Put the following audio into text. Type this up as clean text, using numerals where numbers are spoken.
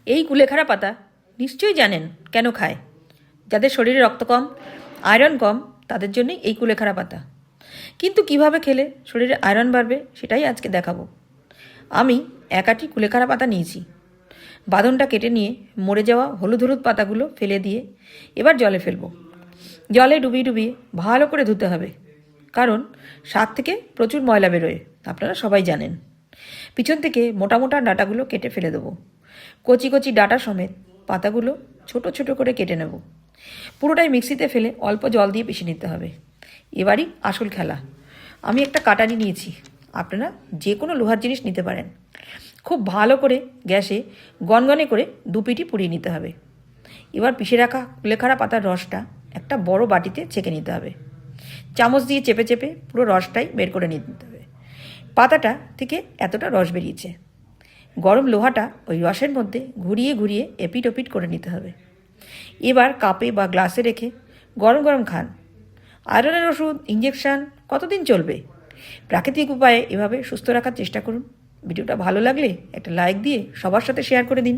এই কুলেখাড়া পাতা নিশ্চয়ই জানেন কেন খায়। যাদের শরীরে রক্ত কম, আয়রন কম, তাদের জন্যই এই কুলেখাড়া পাতা। কিন্তু কিভাবে খেলে শরীরে আয়রন বাড়বে সেটাই আজকে দেখাবো। আমি এক আঁটি কুলেখাড়া পাতা নিয়েছি। বাঁধনটা কেটে নিয়ে মরে যাওয়া হলুদ হলুদ পাতাগুলো ফেলে দিয়ে এবার জলে ফেলবো। জলে ডুবিয়ে ডুবিয়ে ভালো করে ধুতে হবে, কারণ শাক থেকে প্রচুর ময়লা বেরোয়, আপনারা সবাই জানেন। পিছন থেকে মোটা মোটা ডাঁটাগুলো কেটে ফেলে দেবো। কচি কচি ডাঁটা সমেত পাতাগুলো ছোট ছোট করে কেটে নেব। পুরোটাই মিক্সিতে ফেলে অল্প জল দিয়ে পিষে নিতে হবে। এবারই আসল খেলা। আমি একটা কাটারি নিয়েছি, আপনারা যে কোনো লোহার জিনিস নিতে পারেন। খুব ভালো করে গ্যাসে গনগনে করে দুপিটি পুড়িয়ে নিতে হবে। এবার পিষে রাখা কুলেখাড়া পাতার রসটা একটা বড় বাটিতে ছেঁকে নিতে হবে। চামচ দিয়ে চেপে চেপে পুরো রসটাই বের করে নিতে হবে। পাতাটা থেকে এতটা রস বেরিয়েছে। গরম লোহাটা ওই রসের মধ্যে ঘুরিয়ে ঘুরিয়ে এপিট ওপিট করে নিতে হবে। এবার কাপে বা গ্লাসে রেখে গরম গরম খান। আয়রনের ওষুধ, ইঞ্জেকশন কতদিন চলবে? প্রাকৃতিক উপায়ে এভাবে সুস্থ রাখার চেষ্টা করুন। ভিডিওটা ভালো লাগলে একটা লাইক দিয়ে সবার সাথে শেয়ার করে দিন।